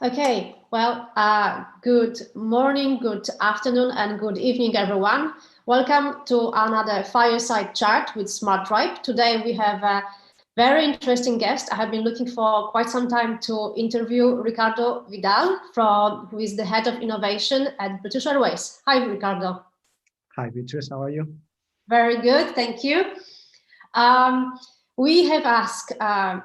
Okay, well, good morning, good afternoon, and good evening, everyone. Welcome to another Fireside Chat with Smart Tribe. Today we have a very interesting guest. I have been looking for quite some time to interview Ricardo Vidal, who is the head of innovation at British Airways. Hi, Ricardo. Hi, Beatrice. How are you? Very good, thank you. We have asked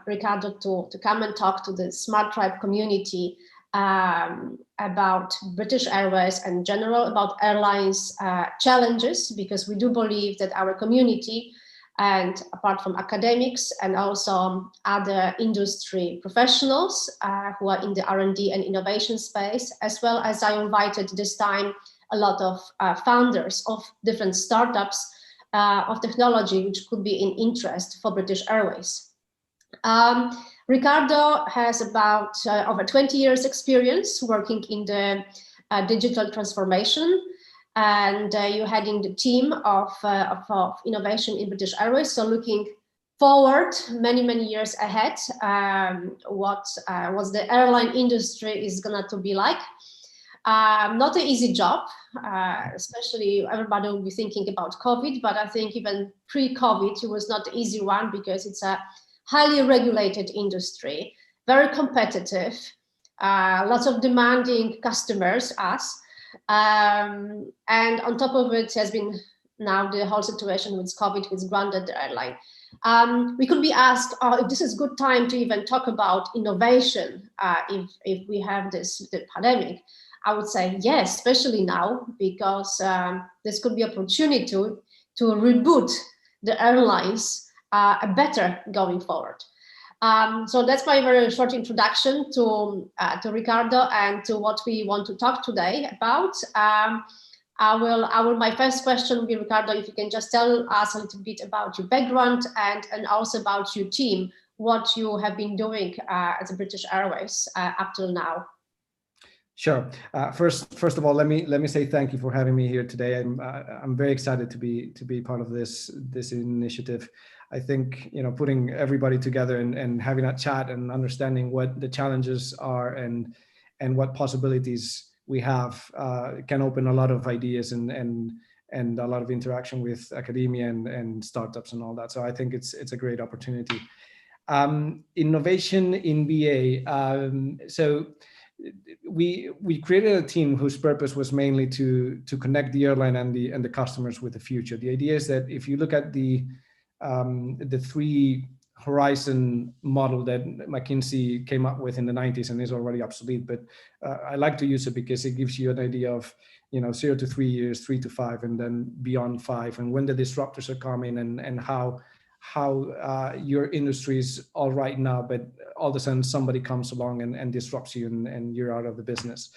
Ricardo to come and talk to the Smart Tribe community about British Airways and in general about airlines challenges, because we do believe that our community, and apart from academics and also other industry professionals who are in the R&D and innovation space, as well as I invited this time a lot of founders of different startups of technology, which could be in interest for British Airways. Ricardo has about over 20 years experience working in the digital transformation, and you're heading the team of innovation in British Airways. So looking forward many years ahead, what the airline industry is gonna to be like. Not an easy job, especially everybody will be thinking about COVID, but I think even pre-COVID, it was not an easy one because it's a highly regulated industry, very competitive, lots of demanding customers, us. And on top of it has been now the whole situation with COVID, which granted the airline. We could be asked, if this is good time to even talk about innovation, if we have the pandemic. I would say yes, especially now, because this could be opportunity to reboot the airlines better going forward. So that's my very short introduction to Ricardo and to what we want to talk today about. My first question will be, Ricardo, if you can just tell us a little bit about your background and also about your team, what you have been doing at the British Airways up till now. Sure. First of all, let me say thank you for having me here today. I'm very excited to be part of this initiative. I think putting everybody together and having that chat and understanding what the challenges are and what possibilities we have can open a lot of ideas and a lot of interaction with academia and startups and all that. So I think it's a great opportunity. Innovation in BA. So we created a team whose purpose was mainly to connect the airline and the customers with the future. The idea is that if you look at the three horizon model that McKinsey came up with in the 90s and is already obsolete, but I like to use it because it gives you an idea of 0 to 3 years, 3 to 5, and then beyond 5, and when the disruptors are coming and how your industry is all right now, but all of a sudden somebody comes along and disrupts you and you're out of the business.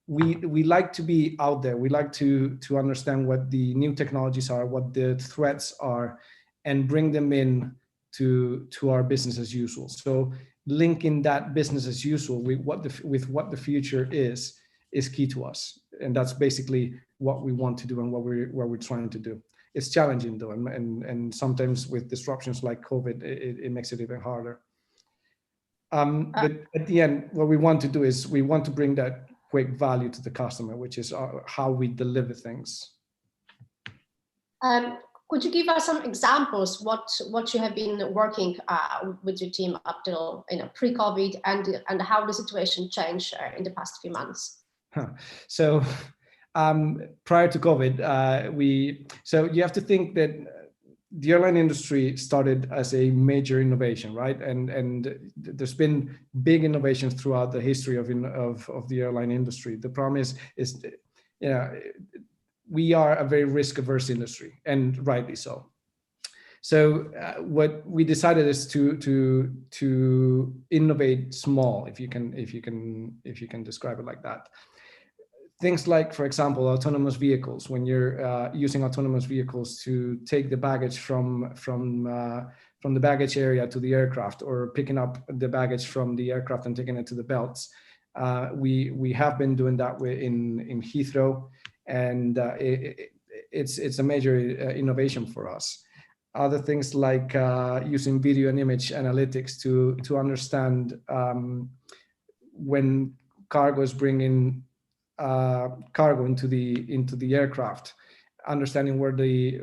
We like to be out there. We like to understand what the new technologies are, what the threats are, and bring them in to our business as usual. So linking that business as usual with what the future is key to us, and that's basically what we want to do and what we're trying to do. It's challenging though, and sometimes with disruptions like COVID, it makes it even harder. But at the end, what we want to do is we want to bring that quick value to the customer, which is how we deliver things. Could you give us some examples what you have been working with your team up till pre-COVID and how the situation changed in the past few months? So prior to COVID, so you have to think that the airline industry started as a major innovation, right? And there's been big innovations throughout the history of the airline industry. The problem is we are a very risk-averse industry, and rightly so. So what we decided is to innovate small, if you can describe it like that. Things like, for example, autonomous vehicles. When you're using autonomous vehicles to take the baggage from the baggage area to the aircraft, or picking up the baggage from the aircraft and taking it to the belts. We have been doing that in Heathrow, and it's a major innovation for us. Other things like using video and image analytics to understand when cargo is bringing cargo into the aircraft, understanding where the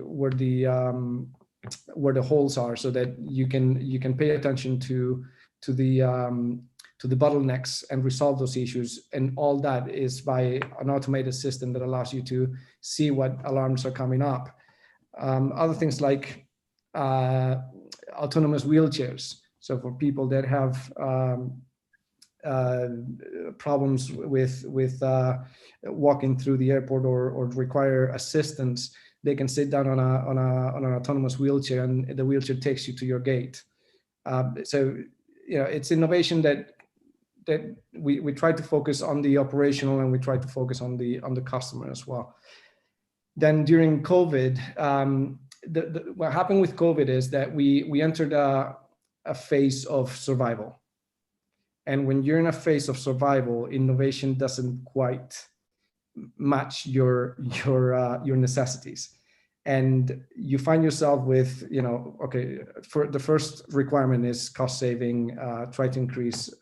holes are, so that you can pay attention to the bottlenecks and resolve those issues. And all that is by an automated system that allows you to see what alarms are coming up. Other things like autonomous wheelchairs. So for people that have problems with walking through the airport or require assistance, they can sit down on an autonomous wheelchair, and the wheelchair takes you to your gate. So it's innovation that we try to focus on the operational, and we try to focus on the customer as well. Then during COVID, what happened with COVID is that we entered a phase of survival. And when you're in a phase of survival, innovation doesn't quite match your necessities. And you find yourself with, okay, for the first requirement is cost saving, try to increase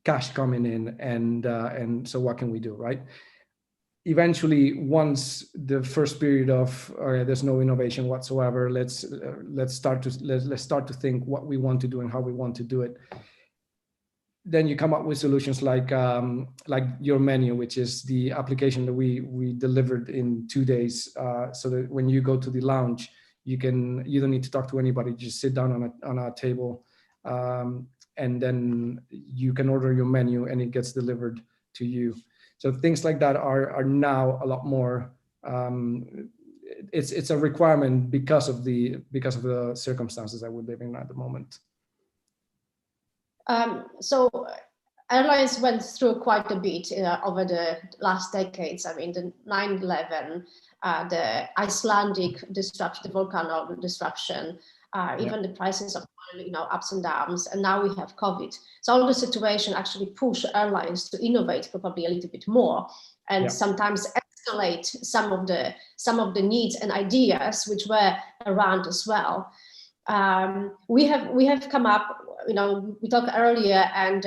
cash coming in, and so what can we do, right? Eventually, once the first period of there's no innovation whatsoever, let's start to think what we want to do and how we want to do it. Then you come up with solutions like your menu, which is the application that we delivered in 2 days, so that when you go to the lounge, you don't need to talk to anybody, just sit down on a table, and then you can order your menu and it gets delivered to you. So things like that are now a lot more. It's a requirement because of the circumstances that we're living in at the moment. So airlines went through quite a bit over the last decades. I mean, the 9/11, the Icelandic disruption, the volcano disruption, even the prices of oil, ups and downs, and now we have COVID. So all the situation actually push airlines to innovate probably a little bit more, and sometimes escalate some of the needs and ideas which were around as well. We have come up, we talked earlier, and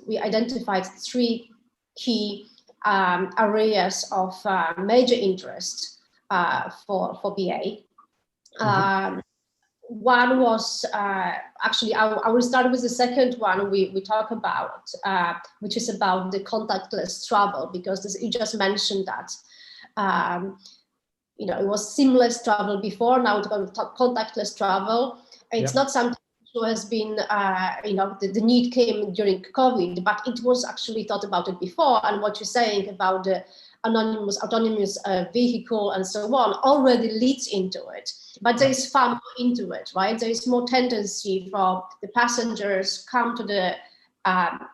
we identified 3 key areas of major interest for BA. One was actually, I will start with the second one we talk about, which is about the contactless travel, because you just mentioned that. It was seamless travel before, now it's about contactless travel. It's not something who has been, the need came during COVID, but it was actually thought about it before. And what you're saying about the autonomous vehicle and so on already leads into it. But there is far more into it, right? There is more tendency for the passengers come to the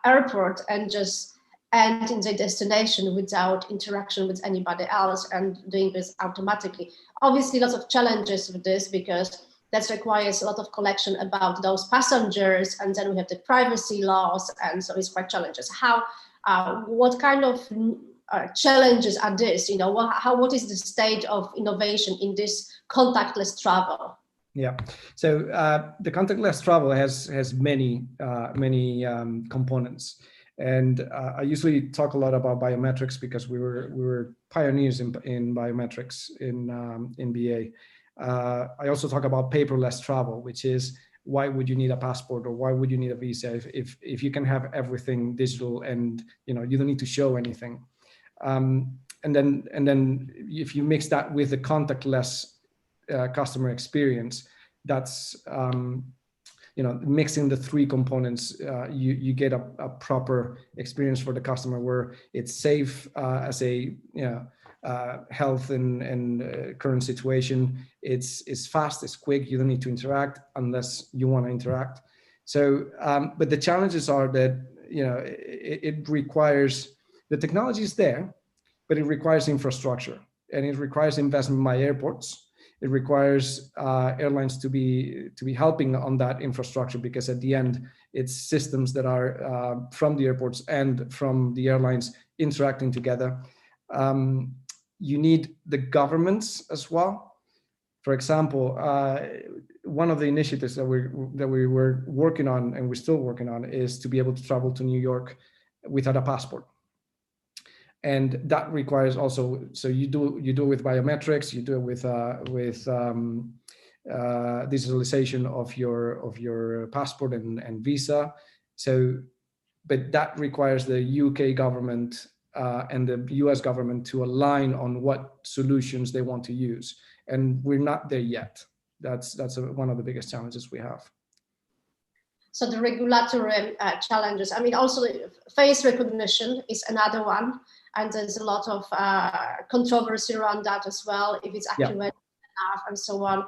airport and just end in their destination without interaction with anybody else and doing this automatically. Obviously, lots of challenges with this, because that requires a lot of collection about those passengers, and then we have the privacy laws, and so it's quite challenges. What kind of challenges are this? What is the state of innovation in this contactless travel? Yeah, so the contactless travel has many components, and I usually talk a lot about biometrics because we were pioneers in biometrics in BA. I also talk about paperless travel, which is, why would you need a passport, or why would you need a visa if you can have everything digital and you don't need to show anything. And then if you mix that with the contactless customer experience, that's mixing the 3 components, you get a proper experience for the customer, where it's safe as a health and current situation. It's fast, it's quick, you don't need to interact unless you want to interact. So but the challenges are that it requires, the technology is there, but it requires infrastructure, and it requires investment by airports. It requires airlines to be helping on that infrastructure, because at the end, it's systems that are from the airports and from the airlines interacting together. You need the governments as well. For example, one of the initiatives that we were working on, and we're still working on, is to be able to travel to New York without a passport. And that requires also, so you do it with biometrics, you do it with digitalization of your passport and visa. So, but that requires the UK government and the US government to align on what solutions they want to use, and we're not there yet. That's one of the biggest challenges we have. So the regulatory challenges. I mean, also face recognition is another one, and there's a lot of controversy around that as well, if it's accurate enough and so on.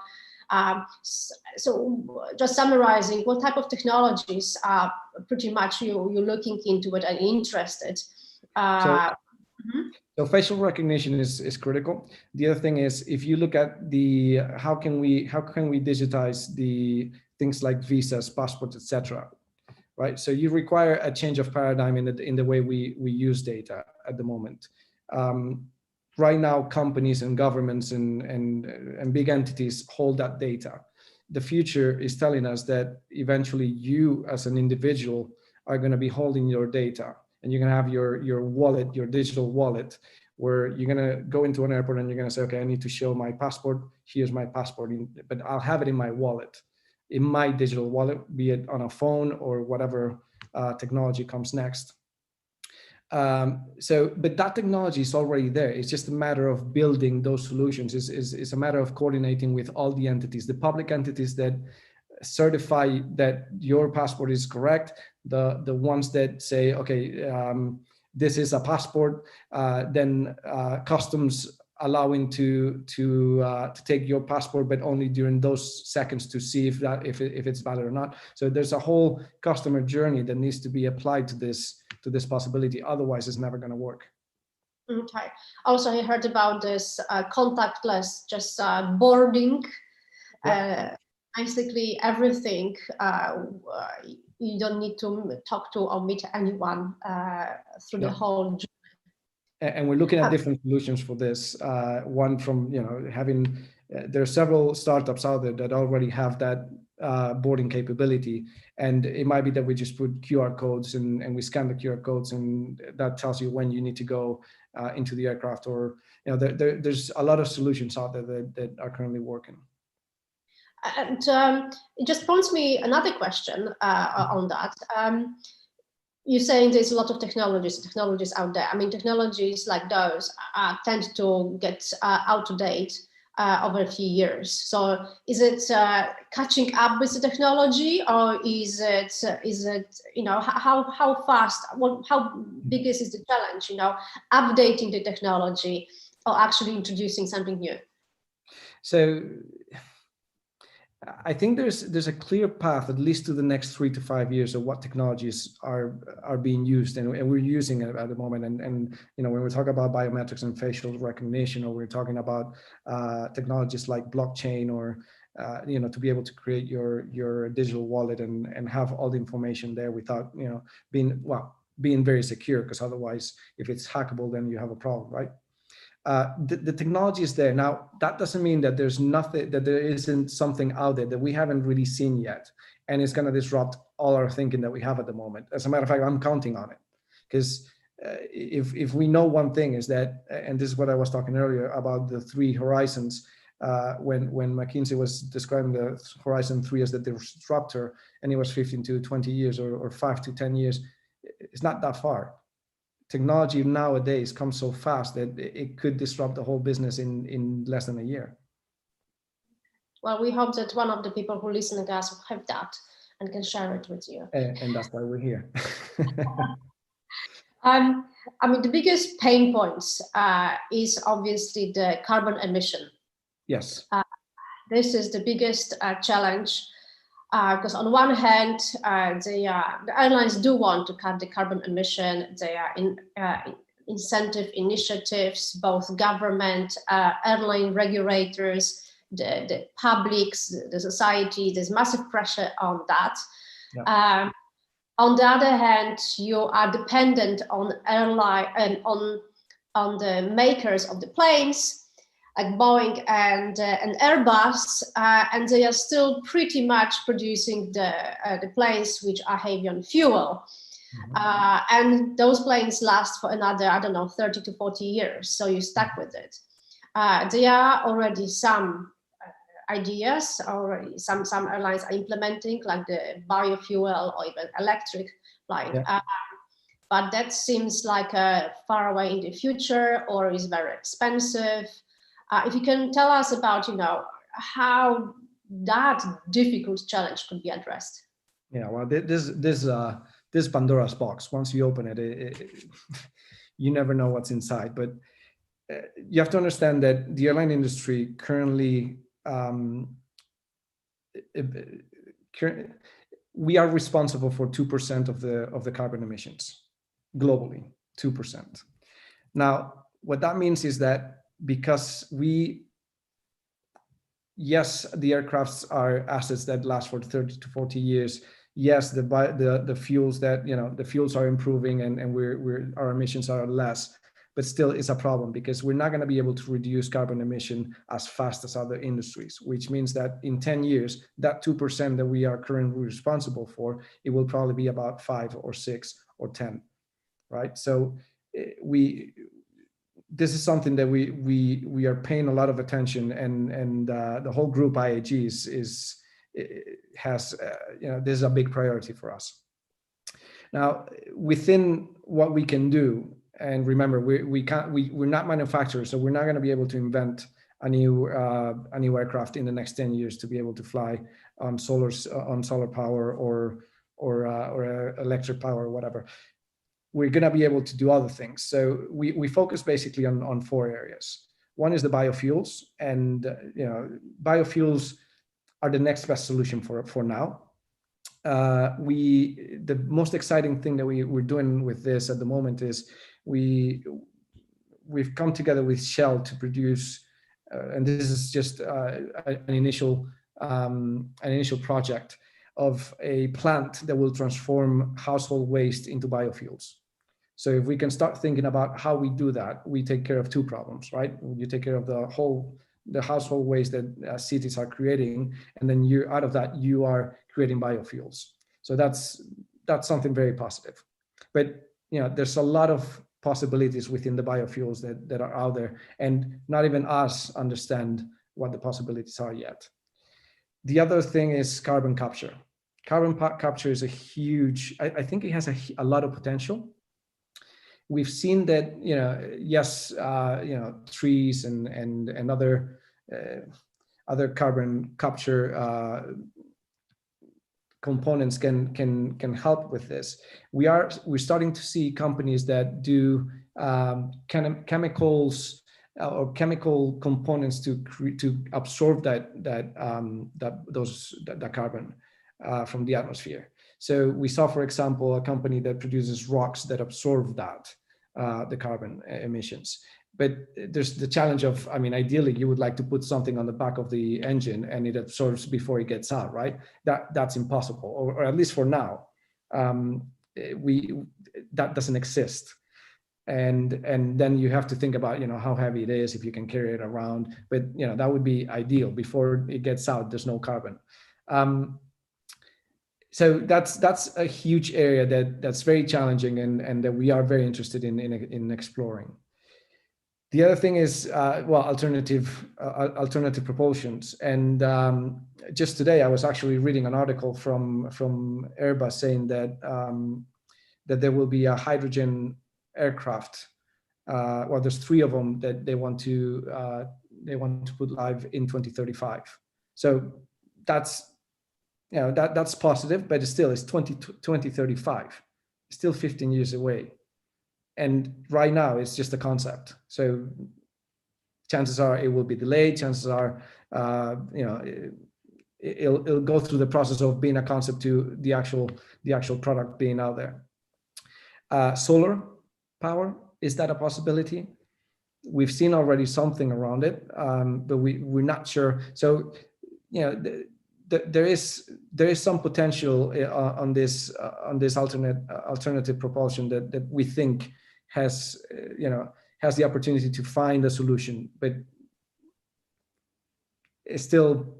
So just summarizing, what type of technologies are pretty much you're looking into it and interested? So facial recognition is critical. The other thing is, if you look at how can we digitize the things like visas, passports, etc. Right? So you require a change of paradigm in the way we use data at the moment. Right now, companies and governments and big entities hold that data. The future is telling us that eventually you as an individual are going to be holding your data, and you're going to have your wallet, your digital wallet, where you're going to go into an airport and you're going to say, okay, I need to show my passport. Here's my passport, but I'll have it in my wallet, in my digital wallet, be it on a phone or whatever technology comes next. But that technology is already there. It's just a matter of building those solutions. It's a matter of coordinating with all the entities, the public entities that certify that your passport is correct, the ones that say, okay, this is a passport, then customs allowing to take your passport, but only during those seconds to see if it's valid or not. So there's a whole customer journey that needs to be applied to this possibility. Otherwise, it's never going to work. Okay. Also, I heard about this contactless, just boarding. Basically, everything. You don't need to talk to or meet anyone through the whole journey. And we're looking at different solutions for this. One from having there are several startups out there that already have that boarding capability, and it might be that we just put QR codes and we scan the QR codes, and that tells you when you need to go into the aircraft, or there's a lot of solutions out there that are currently working. And it just prompts me another question on that. You're saying there's a lot of technologies out there. I mean, technologies like those tend to get out of date over a few years. So is it catching up with the technology, or is it how fast, how big is the challenge, updating the technology or actually introducing something new? So I think there's a clear path, at least to the next 3 to 5 years, of what technologies are being used, and we're using it at the moment. And when we talk about biometrics and facial recognition, or we're talking about technologies like blockchain, or to be able to create your digital wallet and have all the information there without being very secure, because otherwise, if it's hackable, then you have a problem, right? The technology is there. Now, that doesn't mean that there isn't something out there that we haven't really seen yet, and it's going to disrupt all our thinking that we have at the moment. As a matter of fact, I'm counting on it, because if we know one thing, is that, and this is what I was talking earlier about the 3 horizons, when McKinsey was describing the horizon 3 as the disruptor, and it was 15 to 20 years or 5 to 10 years, it's not that far. Technology nowadays comes so fast that it could disrupt the whole business in less than a year. Well, we hope that one of the people who listen to us will have that and can share it with you. And that's why we're here. I mean, the biggest pain points is obviously the carbon emission. Yes. This is the biggest challenge. Because on one hand, the airlines do want to cut the carbon emission. There are incentive initiatives, both government, airline regulators, the publics, the society. There's massive pressure on that. Yeah. On the other hand, you are dependent on airline and on the makers of the planes. like Boeing and Airbus, and they are still pretty much producing the planes which are heavy on fuel. And those planes last for another, I don't know, 30 to 40 years. So you're stuck with it. There are already some ideas, already some airlines are implementing, like the biofuel or even electric flight. Yeah. But that seems like far away in the future, or is very expensive. If you can tell us about, how that difficult challenge could be addressed. Yeah, well, this Pandora's box. Once you open it, you never know what's inside. But you have to understand that the airline industry currently, we are responsible for 2% of the carbon emissions globally. 2%. Now, what that means is that because yes, the aircrafts are assets that last for 30 to 40 years. Yes, the fuels that, the fuels are improving and our emissions are less, but still it's a problem because we're not going to be able to reduce carbon emission as fast as other industries, which means that in 10 years, that 2% that we are currently responsible for, it will probably be about 5 or 6 or 10, right? So this is something that we are paying a lot of attention, and the whole group IAG has this is a big priority for us. Now, within what we can do, and remember, we're not manufacturers, so we're not going to be able to invent a new aircraft in the next 10 years to be able to fly on solar power or electric power or whatever. We're going to be able to do other things. So we focus basically on 4 areas. One is the biofuels, and biofuels are the next best solution for now. The most exciting thing that we're doing with this at the moment is we've come together with Shell to produce, and this is just an initial project of a plant that will transform household waste into biofuels. So if we can start thinking about how we do that, we take care of 2 problems, right? You take care of the household waste that cities are creating, and then out of that, you are creating biofuels. So that's something very positive. But there's a lot of possibilities within the biofuels that are out there, and not even us understand what the possibilities are yet. The other thing is carbon capture. Carbon capture is a huge, I think it has a lot of potential. We've seen that, yes, trees and other carbon capture components can help with this. We're starting to see companies that do chemicals or chemical components to absorb that carbon from the atmosphere. So we saw, for example, a company that produces rocks that absorb the carbon emissions. But there's the challenge of, ideally you would like to put something on the back of the engine and it absorbs before it gets out, right? That's impossible, or at least for now. That doesn't exist. And then you have to think about, how heavy it is, if you can carry it around. But that would be ideal. Before it gets out, there's no carbon. So that's a huge area that's very challenging and that we are very interested in exploring. The other thing is alternative propulsions. And just today I was actually reading an article from Airbus saying that there will be a hydrogen aircraft. There's 3 of them that they want to put live in 2035. So that's positive, but it's 2035. It's still 15 years away. And right now it's just a concept. So chances are it will be delayed. Chances are, it'll go through the process of being a concept to the actual product being out there. Solar power, is that a possibility? We've seen already something around it, but we're not sure. So, there is some potential on this alternative propulsion that we think has the opportunity to find a solution, but is still,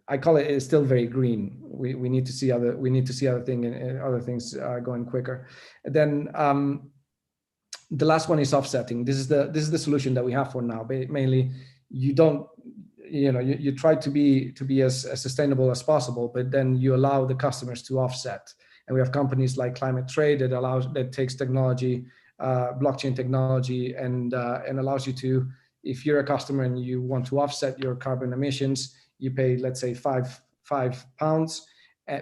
I call it, it's still very green. We need to see other other things going quicker. And then the last one is offsetting. This is the solution that we have for now. Mainly, you don't, you try to be as sustainable as possible, but then you allow the customers to offset. And we have companies like Climate Trade that takes technology, blockchain technology, and allows you to, if you're a customer and you want to offset your carbon emissions, you pay, let's say, £5,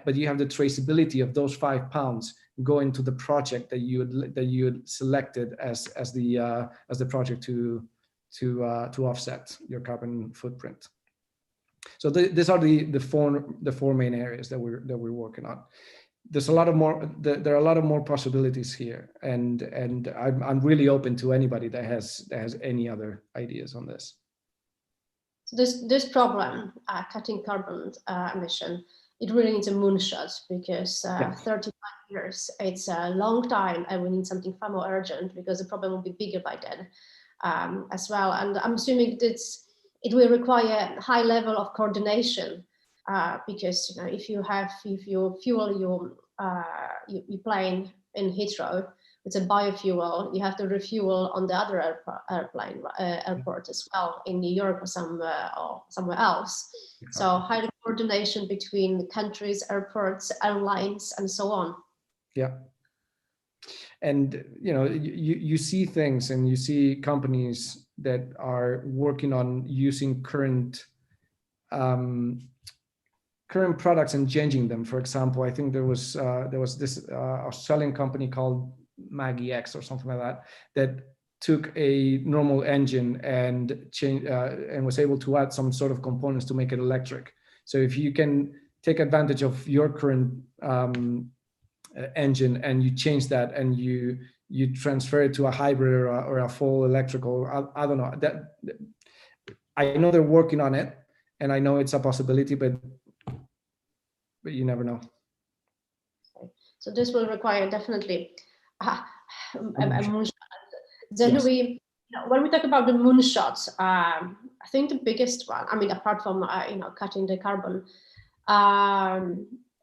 but you have the traceability of those £5 going to the project that you had selected as the project to offset your carbon footprint. So these are the four main areas that we're working on. There's a lot of more. There are a lot of more possibilities here, and I'm really open to anybody that has any other ideas on this. So this problem, cutting carbon emission, it really needs a moonshot, because 35 years, it's a long time, and we need something far more urgent, because the problem will be bigger by then as well. And I'm assuming that it will require a high level of coordination, because if you fuel your plane in Heathrow, it's a biofuel, you have to refuel on the other airport as well, in New York or somewhere else. Exactly. So high coordination between countries, airports, airlines, and so on. Yeah. And you see things, and you see companies that are working on using current products and changing them. For example, I think there was this Australian company called Maggie X or something like that took a normal engine and changed and was able to add some sort of components to make it electric. So if you can take advantage of your current engine and you change that and you transfer it to a hybrid or a full electrical, I don't know, that I know they're working on it, and I know it's a possibility, but you never know. So this will require definitely a moonshot. Then yes. When we talk about the moonshots, I think the biggest one, I mean, apart from cutting the carbon,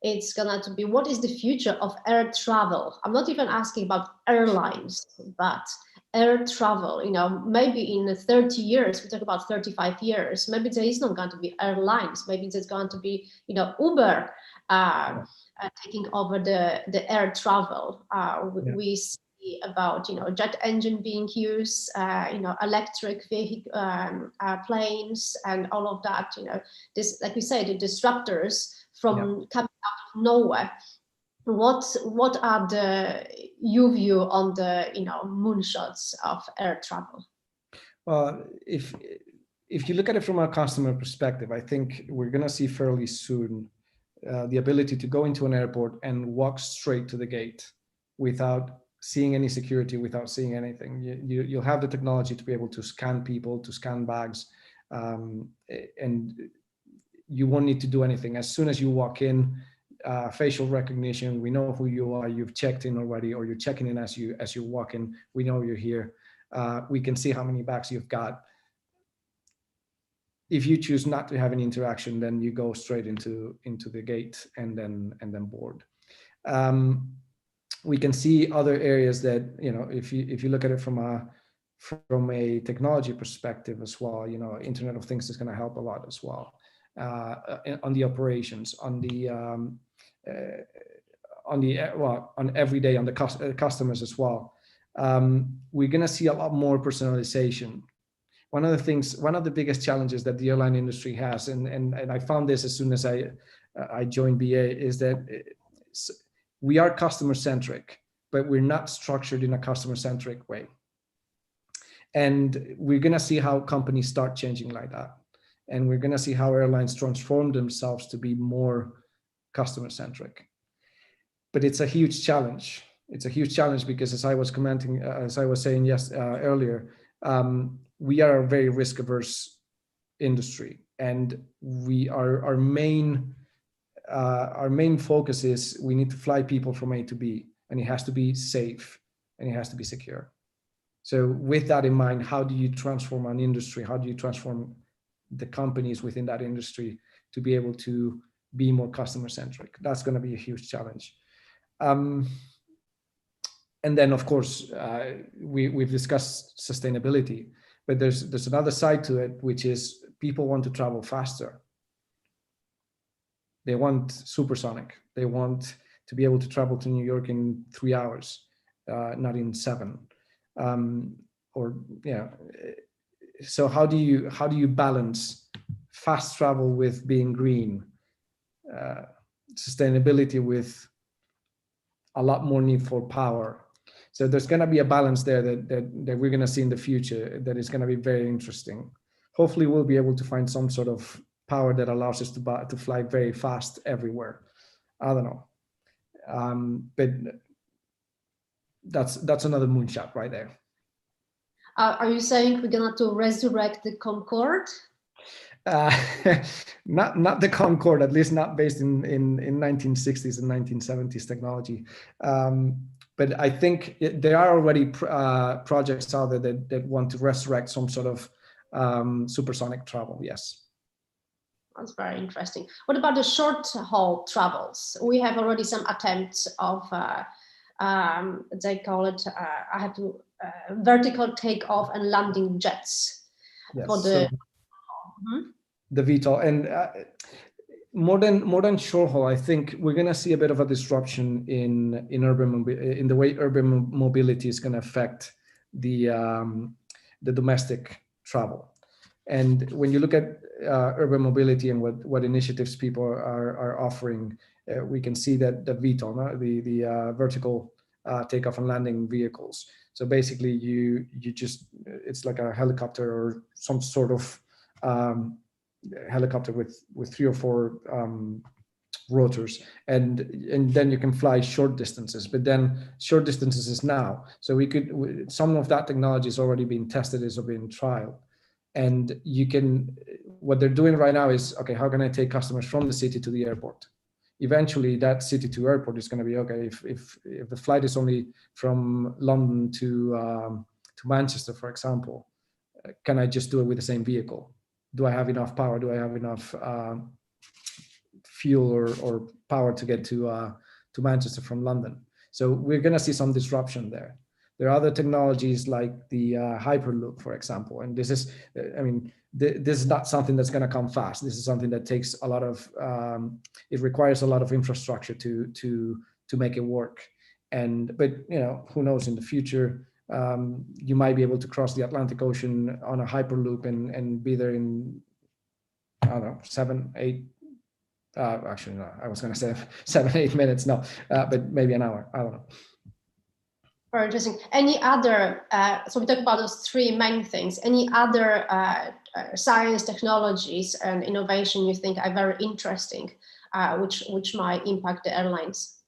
it's gonna to be, what is the future of air travel? I'm not even asking about airlines, but air travel. Maybe in 30 years, we talk about 35 years, maybe there is not going to be airlines. Maybe there's going to be Uber taking over the air travel. We see about jet engine being used, electric vehicle planes, and all of that. This, like we say, the disruptors from coming out of nowhere. What are your view on the moonshots of air travel? Well, if you look at it from a customer perspective, I think we're going to see fairly soon the ability to go into an airport and walk straight to the gate without seeing any security, without seeing anything. You'll have the technology to be able to scan people, to scan bags, and you won't need to do anything. As soon as you walk in, facial recognition, we know who you are, you've checked in already, or you're checking in as you walk in, we know you're here. We can see how many bags you've got. If you choose not to have any interaction, then you go straight into the gate and then board. We can see other areas that, if you look at it from a technology perspective as well, Internet of Things is going to help a lot as well. On the operations, on every day, on the customers as well. We're going to see a lot more personalization. One of the biggest challenges that the airline industry has, and I found this as soon as I joined BA, is that we are customer centric, but we're not structured in a customer centric way. And we're going to see how companies start changing like that. And we're going to see how airlines transform themselves to be more customer centric. But it's a huge challenge. It's a huge challenge because, as I was saying earlier, we are a very risk averse industry, and our main focus is we need to fly people from A to B, and it has to be safe and it has to be secure. So with that in mind, how do you transform an industry? How do you transform the companies within that industry to be able to be more customer centric. That's going to be a huge challenge. And then, of course, we've discussed sustainability, but there's another side to it, which is people want to travel faster. They want supersonic. They want to be able to travel to New York in 3 hours, not in 7. So how do you balance fast travel with being green, sustainability with a lot more need for power? So there's going to be a balance there that we're going to see in the future that is going to be very interesting. Hopefully we'll be able to find some sort of power that allows us to fly very fast everywhere. I don't know, but that's another moonshot right there. Are you saying we're going to resurrect the Concorde? Not the Concorde, at least not based in 1960s and 1970s technology. But I think there are already projects out there that want to resurrect some sort of supersonic travel. Yes. That's very interesting. What about the short haul travels? We have already some attempts of, they call it, vertical takeoff and landing jets. Yes. For the the VTOL. And more than short haul, I think we're going to see a bit of a disruption in the way urban mobility is going to affect the domestic travel. And when you look at urban mobility and what initiatives people are offering, we can see that the VTOL, the vertical takeoff and landing vehicles. So basically, you just, it's like a helicopter or some sort of helicopter with 3 or 4 rotors, and then you can fly short distances. But then short distances is now, so some of that technology is already being tested, is being trialed. And what they're doing right now is, okay, how can I take customers from the city to the airport? Eventually that city to airport is going to be, okay, if the flight is only from London to Manchester, for example, can I just do it with the same vehicle? Do I have enough power? Do I have enough fuel or power to get to Manchester from London? So we're going to see some disruption there. There are other technologies like the Hyperloop, for example, and this is, this is not something that's going to come fast. This is something that takes a lot of, it requires a lot of infrastructure to make it work. But who knows, in the future, you might be able to cross the Atlantic Ocean on a Hyperloop and be there in, I don't know, 7, 8. Actually, no, I was going to say 7, 8 minutes. No, but maybe an hour. I don't know. Very interesting. Any other, so we talk about those 3 main things, any other science, technologies and innovation you think are very interesting, which might impact the airlines?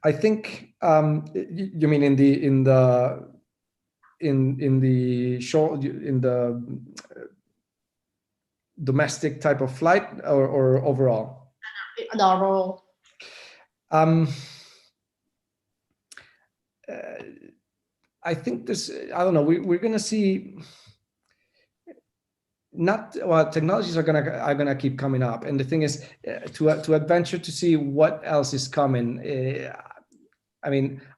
I think you mean in the domestic type of flight or overall? Overall. I think I don't know, we're going to see technologies are gonna keep coming up, and the thing is to adventure to see what else is coming.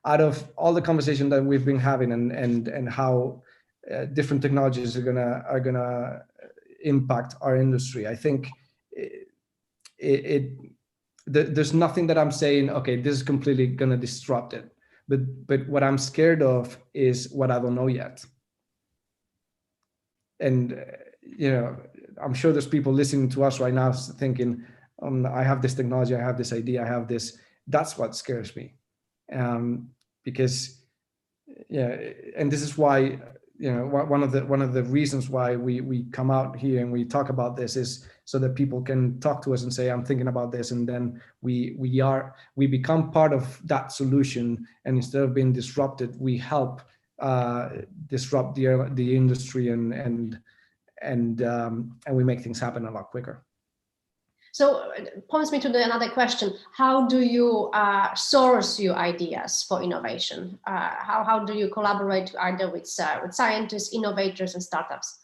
Out of all the conversation that we've been having and how different technologies are gonna impact our industry, I think there's nothing that I'm saying, okay, this is completely gonna disrupt it. But what I'm scared of is what I don't know yet. And I'm sure there's people listening to us right now thinking, I have this technology, I have this idea, I have this. That's what scares me, because and this is why one of the reasons why we come out here and we talk about this is so that people can talk to us and say, I'm thinking about this, and then we become part of that solution, and instead of being disrupted, we help disrupt the industry and we make things happen a lot quicker. So it points me to another question. How do you source your ideas for innovation? How do you collaborate either with scientists, innovators, and startups?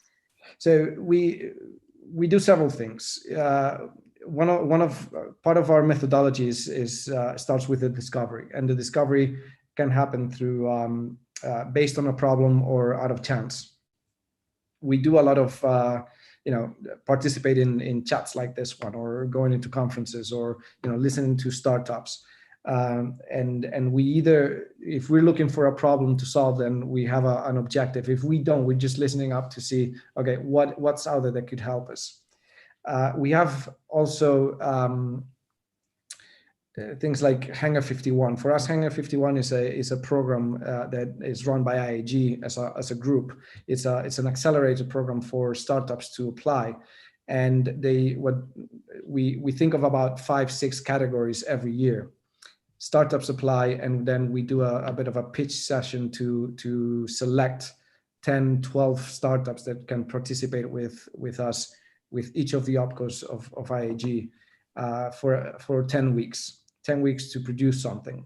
So we do several things. Part of our methodology is starts with the discovery, and the discovery can happen through based on a problem or out of chance. We do a lot of participate in chats like this one, or going into conferences, or listening to startups. And we either, if we're looking for a problem to solve, then we have an objective. If we don't, we're just listening up to see, okay, what's out there that could help us. We have also things like Hangar 51. For us, Hangar 51 is a program that is run by IAG as a group. It's an accelerated program for startups to apply, and we think of about 5-6 categories every year. Startups apply, and then we do a bit of a pitch session to select 10-12 startups that can participate with us, with each of the opcos of IAG for 10 weeks to produce something.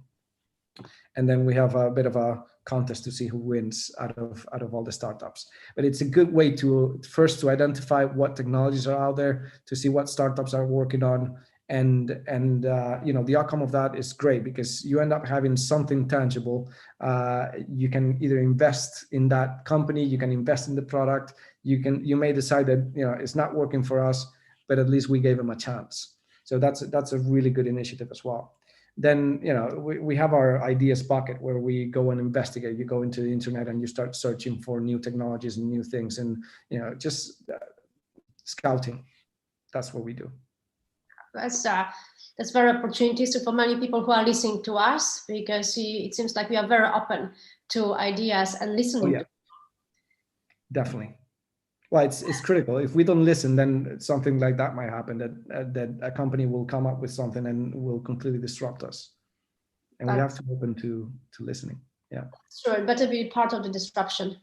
And then we have a bit of a contest to see who wins out of all the startups. But it's a good way to identify what technologies are out there, to see what startups are working on. And the outcome of that is great, because you end up having something tangible. You can either invest in that company, you can invest in the product, you may decide that it's not working for us, but at least we gave them a chance. So that's a really good initiative as well. Then we have our ideas bucket, where we go and investigate. You go into the internet and you start searching for new technologies and new things, and just scouting. That's what we do. That's very opportunities for many people who are listening to us, because it seems like we are very open to ideas and listening. Oh, yeah. Definitely. Well, it's critical. If we don't listen, then something like that might happen, that a company will come up with something and will completely disrupt us. And we have to be open to listening. Yeah. Sure, it better be part of the disruption.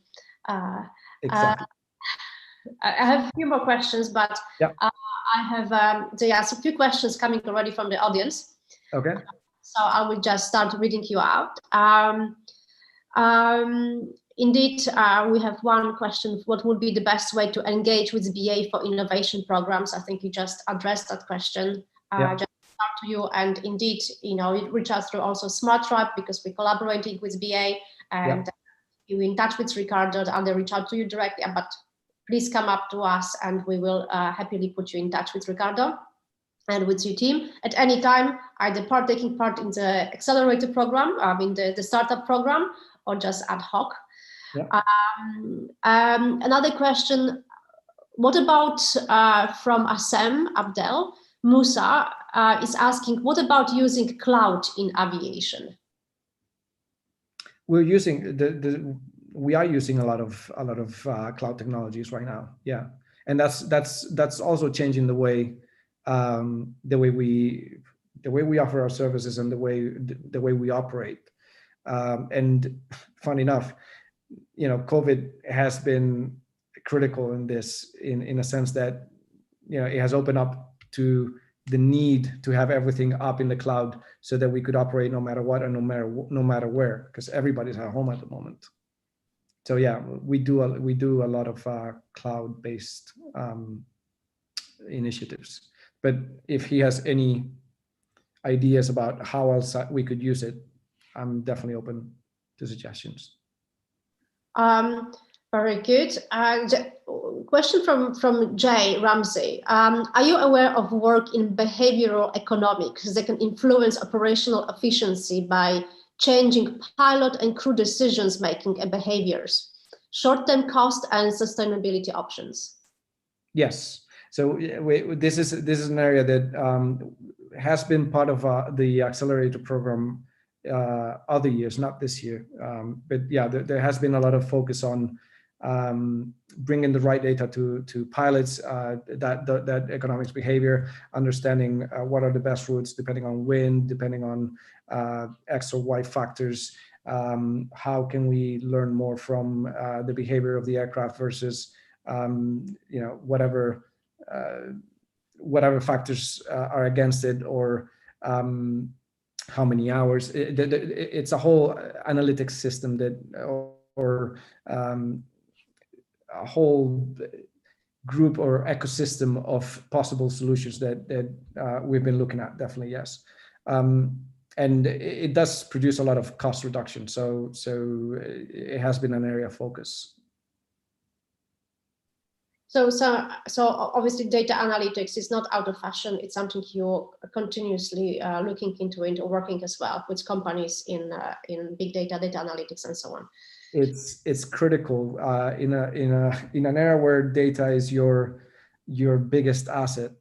Exactly. I have a few more questions, but yeah. I have there's a few questions coming already from the audience. Okay. So I will just start reading you out. Indeed, we have one question: what would be the best way to engage with BA for innovation programs? I think you just addressed that question. Just start to you, and indeed, it reach out through also SmartTribe, because we're collaborating with BA, and you're in touch with Ricardo, and they reach out to you directly. But please come up to us, and we will happily put you in touch with Ricardo and with your team at any time, either taking part in the accelerator program, in the startup program, or just ad hoc. Yeah. Another question: what about from Assem Abdel Musa is asking, what about using cloud in aviation? We're using we are using a lot of cloud technologies right now. Yeah, and that's also changing the way we offer our services and the way we operate. And fun enough, COVID has been critical in this, in a sense that it has opened up to the need to have everything up in the cloud, so that we could operate no matter what and no matter where, because everybody's at home at the moment. So yeah, we do a lot of cloud-based initiatives. But if he has any ideas about how else we could use it, I'm definitely open to suggestions. Very good. Question from Jay Ramsey. Are you aware of work in behavioral economics that can influence operational efficiency by changing pilot and crew decisions making and behaviors, short-term cost and sustainability options? Yes. So this is an area that has been part of the accelerator program other years, not this year. But yeah, there has been a lot of focus on bringing the right data to pilots, that economics behavior, understanding what are the best routes depending on wind, depending on X or Y factors. How can we learn more from the behavior of the aircraft versus whatever factors are against it, or how many hours. It's a whole analytics system that, or a whole group or ecosystem of possible solutions that we've been looking at, definitely, yes. And it does produce a lot of cost reduction. So it has been an area of focus. So obviously data analytics is not out of fashion. It's something you're continuously looking into and working as well with companies in big data, data analytics, and so on. It's critical in an era where data is your biggest asset.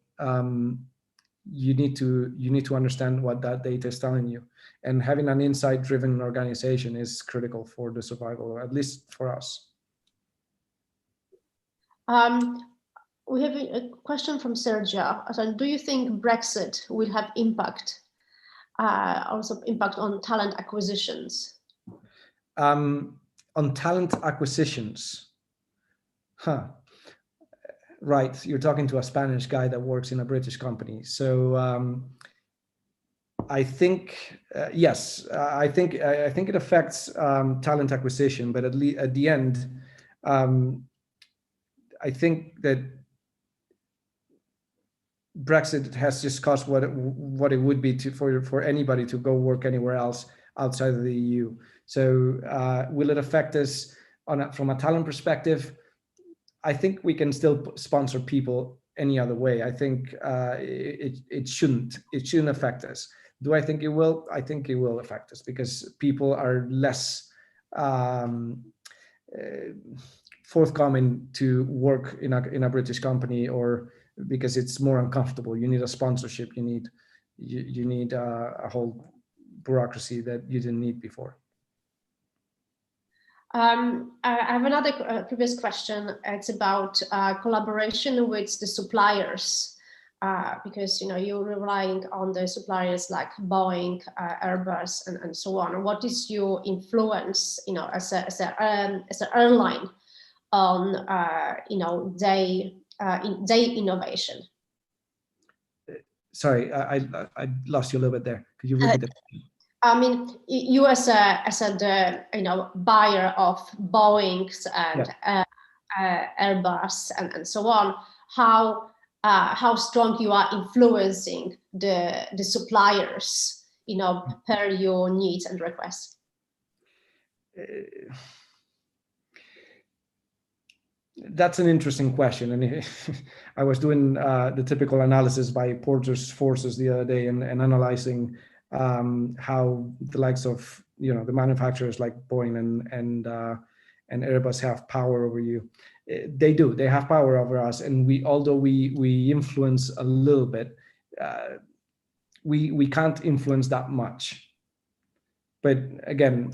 You need to understand what that data is telling you, and having an insight-driven organization is critical for the survival, at least for us. We have a question from Sergio. So, do you think Brexit will have also impact on talent acquisitions? On talent acquisitions, right? You're talking to a Spanish guy that works in a British company, so I think yes. I think it affects talent acquisition, but at the end, I think that Brexit has just cost what it would be for anybody to go work anywhere else outside of the EU. So will it affect us from a talent perspective? I think we can still sponsor people any other way. I think it shouldn't affect us. Do I think it will? I think it will affect us because people are less forthcoming to work in a British company, or because it's more uncomfortable. You need a sponsorship. You need a whole bureaucracy that you didn't need before. I have another previous question. It's about collaboration with the suppliers, because you're relying on the suppliers like Boeing, Airbus, and so on. What is your influence, as an airline on their innovation? Sorry, I lost you a little bit there. Could you repeat it? I mean, you as a buyer of Boeing's and Airbus and so on, how strong you are influencing the suppliers, per your needs and requests? That's an interesting question, and I was doing the typical analysis by Porter's forces the other day and analyzing how the likes of the manufacturers like Boeing and Airbus have power over you. They do. They have power over us, and although we influence a little bit, we can't influence that much. But again,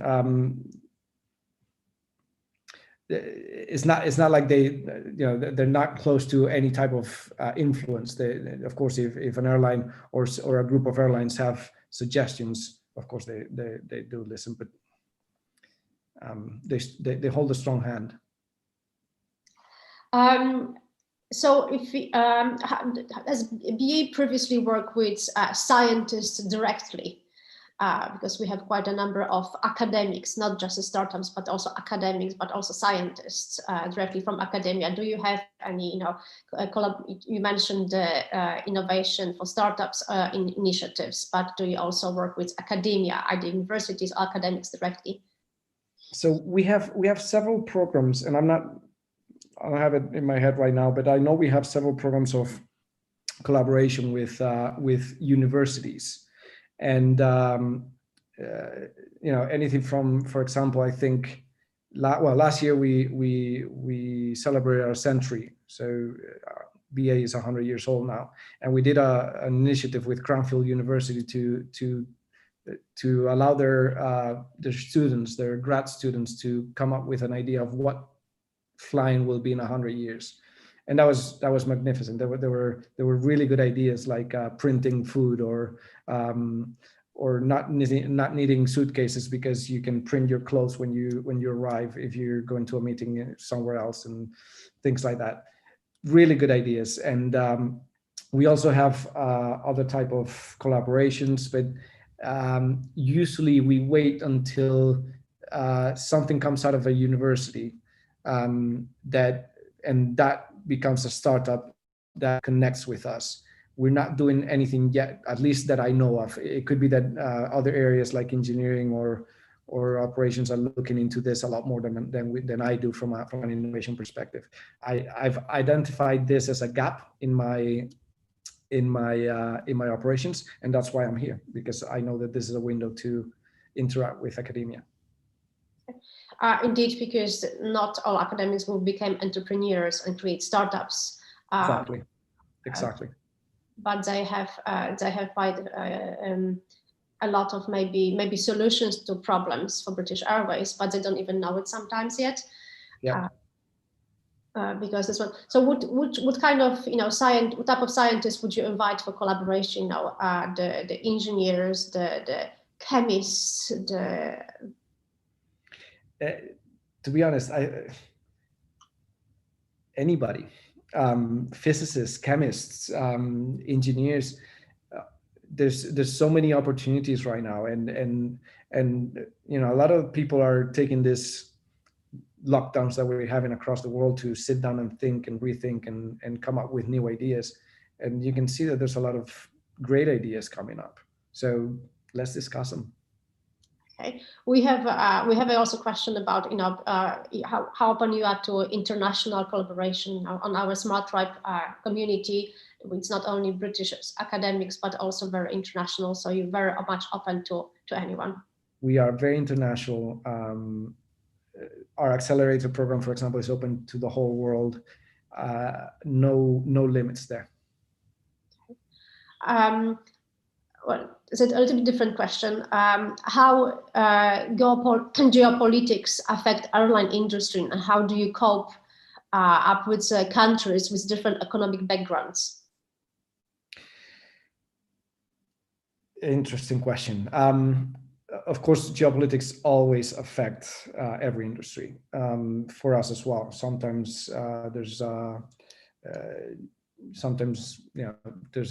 it's not like they're not close to any type of influence. Of course, if an airline or a group of airlines have suggestions, of course they do listen, but they hold a strong hand. So if has BA previously worked with scientists directly? Because we have quite a number of academics, not just startups, but also academics, but also scientists directly from academia. Do you have any, you mentioned the innovation for startups initiatives, but do you also work with academia, either universities or academics directly? So we have several programs, and I don't have it in my head right now, but I know we have several programs of collaboration with universities. And anything from, for example, I think last year we celebrated our century. So BA is 100 years old now, and we did an initiative with Cranfield University to allow their students, their grad students, to come up with an idea of what flying will be in 100 years. And that was magnificent. There were really good ideas, like printing food, or not needing suitcases because you can print your clothes when you arrive if you're going to a meeting somewhere else, and things like that. Really good ideas. And we also have other type of collaborations, but usually we wait until something comes out of a university that becomes a startup that connects with us. We're not doing anything yet, at least that I know of. It could be that other areas like engineering or operations are looking into this a lot more than I do from an innovation perspective. I've identified this as a gap in my operations, and that's why I'm here, because I know that this is a window to interact with academia. Indeed, because not all academics will become entrepreneurs and create startups. Exactly. But they have quite a lot of maybe solutions to problems for British Airways, but they don't even know it sometimes yet. Yeah. Because this one. So, what kind of what type of scientists would you invite for collaboration? The engineers, the chemists, to be honest, anybody, physicists, chemists, engineers. There's so many opportunities right now, and a lot of people are taking this lockdowns that we're having across the world to sit down and think and rethink and come up with new ideas. And you can see that there's a lot of great ideas coming up. So let's discuss them. Okay, we have also a question about how open you are to international collaboration on our Smart Tribe community. It's not only British academics but also very international. So you're very much open to anyone. We are very international. Our accelerator program, for example, is open to the whole world. No limits there. Well, it's a little bit different question. How geopolitics affect airline industry, and how do you cope up with countries with different economic backgrounds? Interesting question. Of course, geopolitics always affect every industry. For us as well. Sometimes there's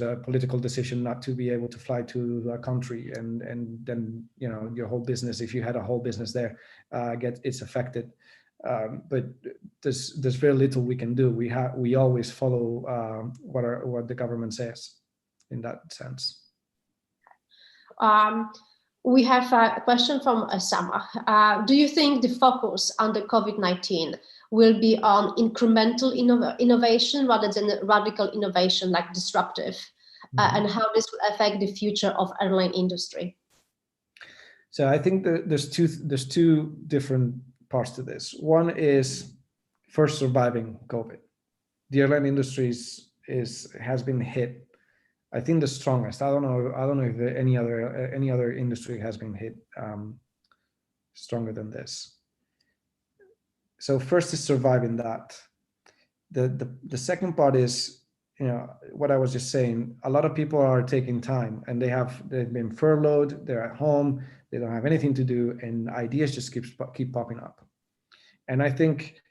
a political decision not to be able to fly to a country, and then your whole business, if you had a whole business there, it's affected. But there's very little we can do. We always follow what the government says in that sense. We have a question from Sama. Do you think the focus under COVID-19 will be on incremental innovation rather than radical innovation like disruptive? And how this will affect the future of airline industry? So I think there's two different parts to this. One is first surviving COVID. The airline industry has been hit, I think, the strongest. I don't know if any other industry has been hit stronger than this. So first is surviving that. The second part is, what I was just saying. A lot of people are taking time, and they've been furloughed. They're at home. They don't have anything to do, and ideas just keep popping up. And I think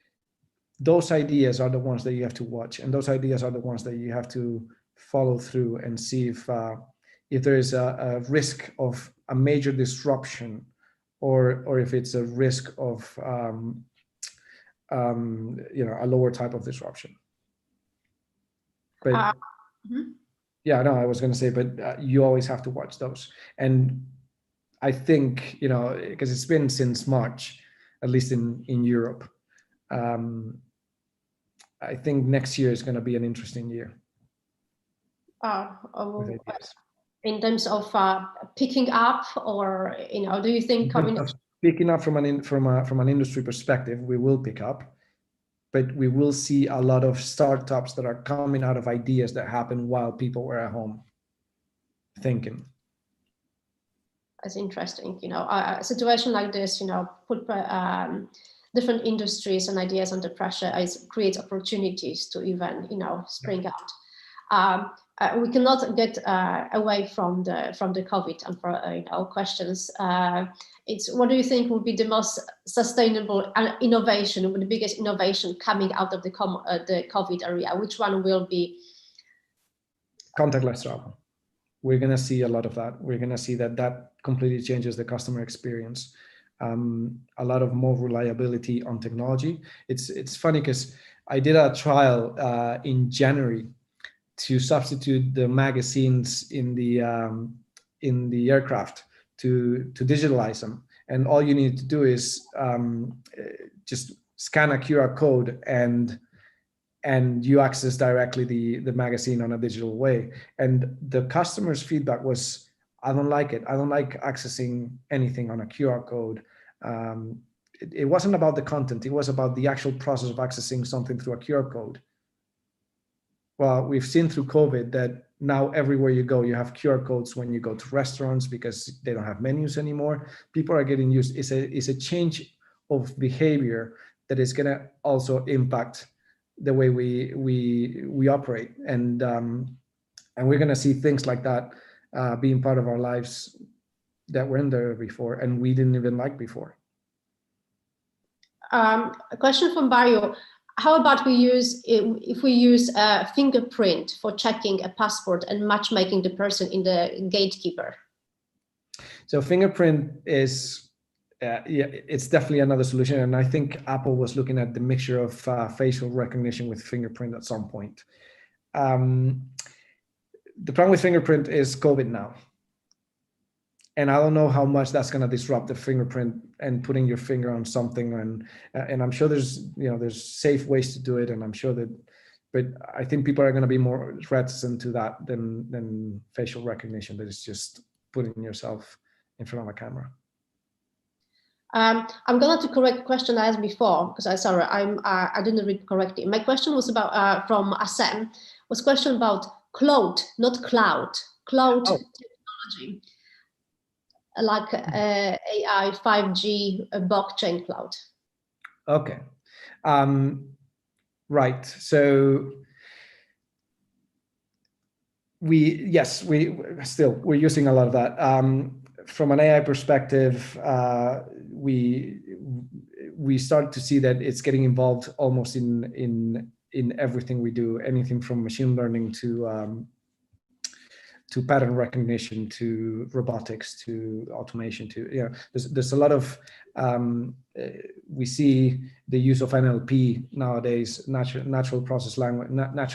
those ideas are the ones that you have to watch, and those ideas are the ones that you have to follow through and see if there is a risk of a major disruption, or if it's a risk of a lower type of disruption. But yeah, no, I was going to say, but you always have to watch those. And I think, because it's been since March, at least in Europe, I think next year is going to be an interesting year. In terms of picking up, or do you think picking up from an industry perspective, we will pick up, but we will see a lot of startups that are coming out of ideas that happened while people were at home thinking. That's interesting. A situation like this, put different industries and ideas under pressure, creates opportunities to even, spring out. We cannot get away from the COVID and for questions. It's what do you think will be the most sustainable innovation, the biggest innovation coming out of the COVID area? Which one will be? Contactless travel. We're going to see a lot of that. We're going to see that completely changes the customer experience. A lot of more reliability on technology. It's funny because I did a trial in January to substitute the magazines in the aircraft to digitalize them. And all you need to do is just scan a QR code and you access directly the magazine on a digital way. And the customer's feedback was, I don't like it. I don't like accessing anything on a QR code. It wasn't about the content. It was about the actual process of accessing something through a QR code. Well, we've seen through COVID that now everywhere you go, you have QR codes when you go to restaurants because they don't have menus anymore. People are getting used. It's a change of behavior that is going to also impact the way we operate, and we're going to see things like that being part of our lives that weren't there before and we didn't even like before. A question from Barrio. How about if we use a fingerprint for checking a passport and matchmaking the person in the gatekeeper? So fingerprint is, yeah, it's definitely another solution. And I think Apple was looking at the mixture of facial recognition with fingerprint at some point. The problem with fingerprint is COVID now. And I don't know how much that's going to disrupt the fingerprint and putting your finger on something. And I'm sure there's safe ways to do it. And I'm sure that, but I think people are going to be more reticent to that than facial recognition. That is just putting yourself in front of a camera. I'm going to correct the question I asked before because I didn't read correctly. My question was about from Assem. Was question about cloud, not cloud. Cloud technology. Like AI, 5G, blockchain cloud. Okay, right. So we're using a lot of that. From an AI perspective, we start to see that it's getting involved almost in everything we do. Anything from machine learning to pattern recognition, to robotics, to automation, to, there's a lot of, we see the use of NLP nowadays, natural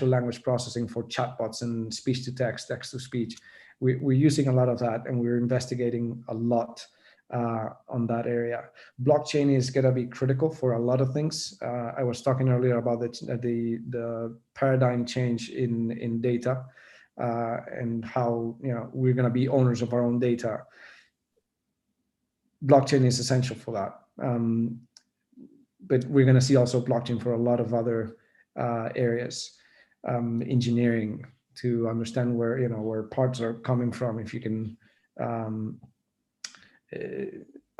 language processing for chatbots and speech to text, text to speech. We're using a lot of that, and we're investigating a lot on that area. Blockchain is going to be critical for a lot of things. I was talking earlier about the paradigm change in data. And how we're going to be owners of our own data. Blockchain is essential for that, but we're going to see also blockchain for a lot of other areas, engineering, to understand where parts are coming from. If you can, I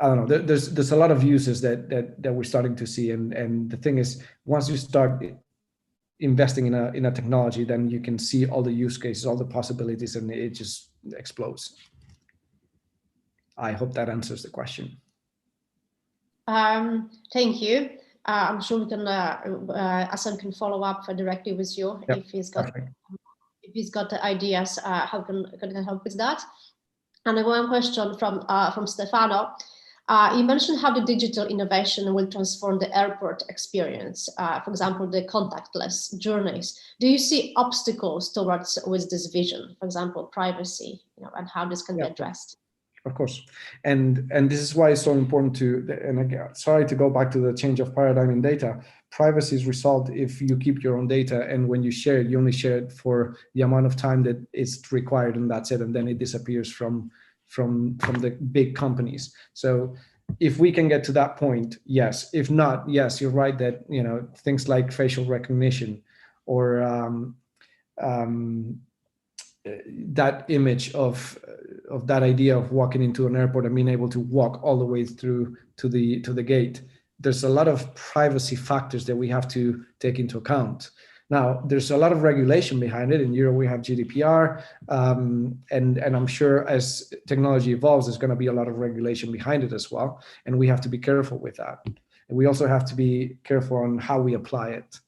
don't know. There's a lot of uses that we're starting to see, and the thing is, once you start investing in a technology, then you can see all the use cases, all the possibilities, and it just explodes. I hope that answers the question. Thank you. I'm sure we can, Asan can follow up directly with you. Yep, if he's got the ideas, how can help with that. And one question from Stefano. You mentioned how the digital innovation will transform the airport experience, for example, the contactless journeys. Do you see obstacles towards with this vision, for example, privacy, and how this can be addressed? Of course, and this is why it's so important and again, sorry to go back to the change of paradigm in data. Privacy is resolved if you keep your own data, and when you share it, you only share it for the amount of time that is required, and that's it, and then it disappears from the big companies. So if we can get to that point, yes. If not, yes, you're right that things like facial recognition or that image of that idea of walking into an airport and being able to walk all the way through to the gate. There's a lot of privacy factors that we have to take into account. Now, there's a lot of regulation behind it. In Europe, we have GDPR, and I'm sure as technology evolves, there's going to be a lot of regulation behind it as well. And we have to be careful with that. And we also have to be careful on how we apply it.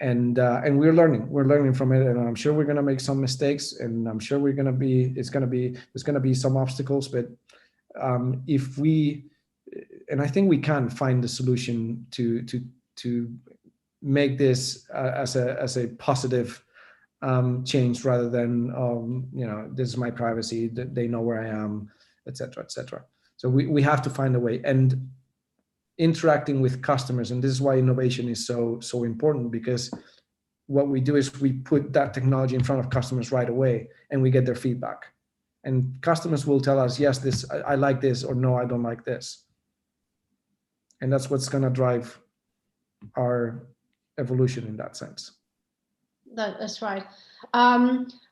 And we're learning from it. And I'm sure we're going to make some mistakes, and I'm sure there's going to be some obstacles. But if we, and I think we can find the solution to make this as a positive change rather than this is my privacy, they know where I am, etc., etc. So we have to find a way, and interacting with customers, and this is why innovation is so important, because what we do is we put that technology in front of customers right away, and we get their feedback, and customers will tell us, yes, this I like this, or no, I don't like this, and that's what's going to drive our evolution in that sense. That's right.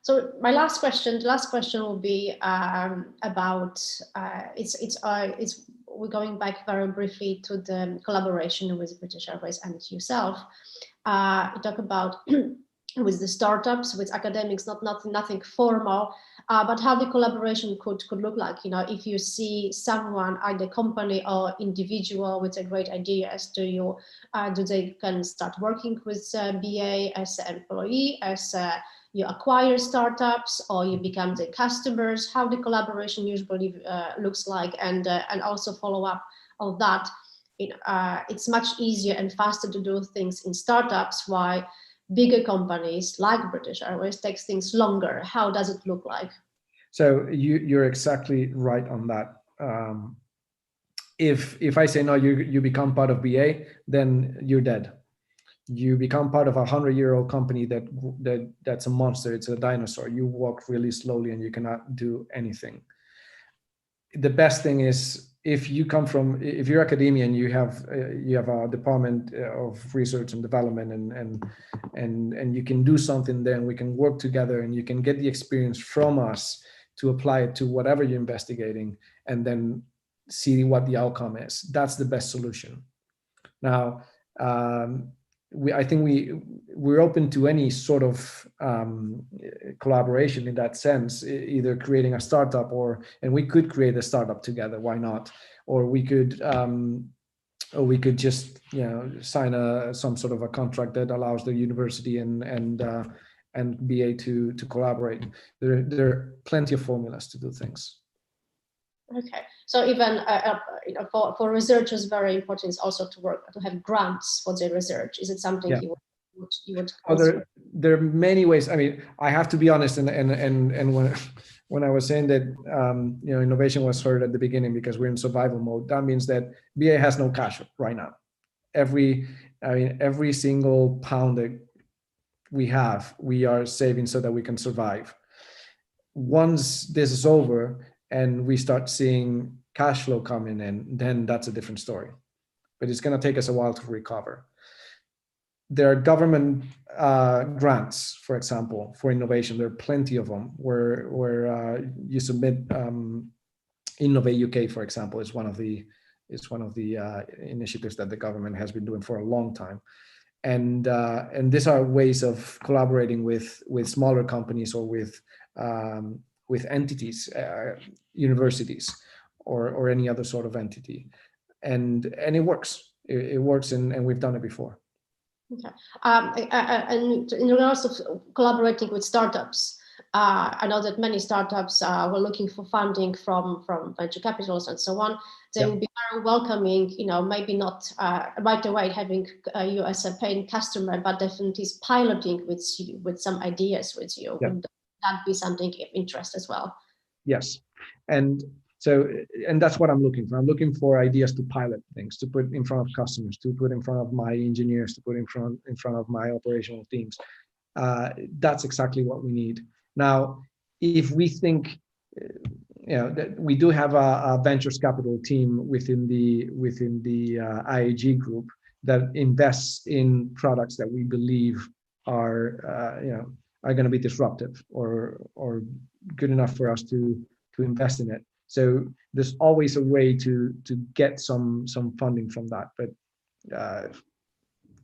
So my last question, the last question will be about we're going back very briefly to the collaboration with British Airways and yourself. You talk about with the startups, with academics, nothing formal, but how the collaboration could look like. If you see someone, either company or individual, with a great ideas, do they can start working with BA as an employee, as you acquire startups, or you become the customers? How the collaboration usually looks like, and also follow up on that. It's much easier and faster to do things in startups, while bigger companies like British Airways takes things longer. How does it look like? So you're exactly right on that. If I say no, you become part of BA, then you're dead. You become part of a 100-year-old company that's a monster. It's a dinosaur. You walk really slowly and you cannot do anything. The best thing is, if you're academia and you have a department of research and development, and you can do something there, and we can work together, and you can get the experience from us to apply it to whatever you're investigating, and then see what the outcome is. That's the best solution. Now, I think we're open to any sort of collaboration in that sense, either creating a startup, and we could create a startup together. Why not? Or we could just sign some sort of a contract that allows the university and BA to collaborate. There are plenty of formulas to do things. Okay, so even for researchers, very important is also to have grants for their research. Is it something you would consider? There are many ways. I mean, I have to be honest, and when I was saying that innovation was hard at the beginning because we're in survival mode, that means that BA has no cash right now. Every single pound that we are saving so that we can survive. Once this is over and we start seeing cash flow coming in, then that's a different story. But it's going to take us a while to recover. There are government grants, for example, for innovation. There are plenty of them where you submit. Innovate UK, for example, is one of the initiatives that the government has been doing for a long time. And these are ways of collaborating with smaller companies, or with entities, universities, or any other sort of entity, and it works. It works, and we've done it before. Okay, and in regards of collaborating with startups, I know that many startups were looking for funding from venture capitals and so on. They would be very welcoming, maybe not right away having you as a paying customer, but definitely piloting with you, with some ideas with you. Yeah. Would that be something of interest as well? Yes, and that's what I'm looking for. I'm looking for ideas to pilot things, to put in front of customers, to put in front of my engineers, to put in front of my operational teams. That's exactly what we need. Now, if we think, that we do have a ventures capital team within the IAG group that invests in products that we believe are going to be disruptive or good enough for us to invest in it. So there's always a way to get some funding from that, but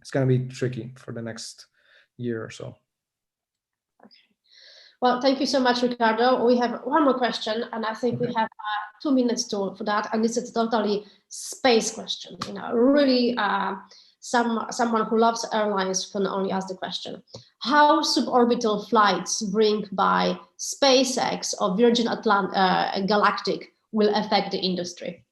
it's going to be tricky for the next year or so. Okay. Well, thank you so much, Ricardo. We have one more question, and I think we have 2 minutes for that. And this is totally space question. Really, someone who loves airlines can only ask the question: how suborbital flights bring by SpaceX or Virgin Galactic will affect the industry?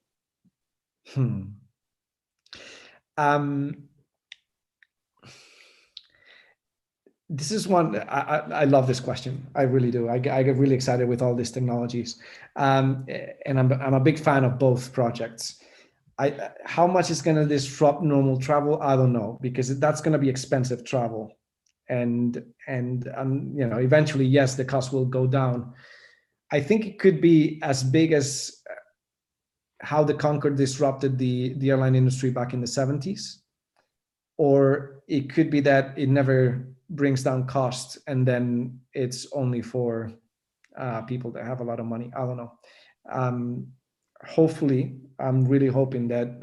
This is one, I love this question. I really do. I get really excited with all these technologies. And I'm a big fan of both projects. How much is going to disrupt normal travel? I don't know, because that's going to be expensive travel. And eventually, yes, the cost will go down. I think it could be as big as how the Concorde disrupted the airline industry back in the 70s. Or it could be that it never brings down costs, and then it's only for people that have a lot of money. I don't know. Hopefully, I'm really hoping that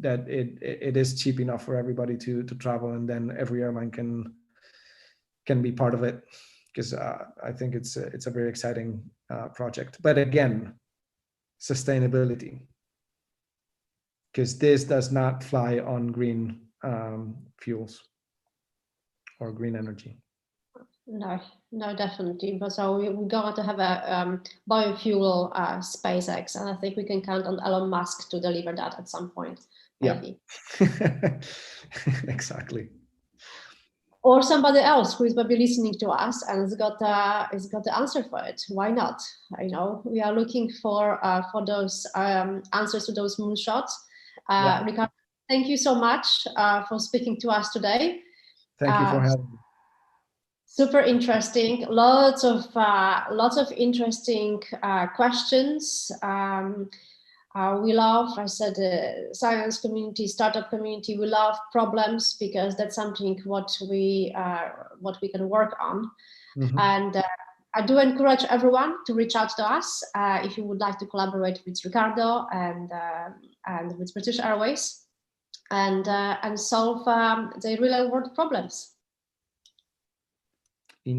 that it is cheap enough for everybody to travel, and then every airline can be part of it, because I think it's a very exciting project. But again, sustainability, because this does not fly on green fuels or green energy. No, no, definitely. But so we're going to have a biofuel SpaceX, and I think we can count on Elon Musk to deliver that at some point, maybe. Yeah. Exactly. Or somebody else who is maybe listening to us and has got the answer for it. Why not? We are looking for those answers to those moonshots. Yeah. Ricardo, thank you so much for speaking to us today. Thank you for having me. Super interesting. Lots of interesting questions. We love, I said, science community, startup community. We love problems, because that's something what we can work on. Mm-hmm. And I do encourage everyone to reach out to us if you would like to collaborate with Ricardo and with British Airways and solve the real world problems.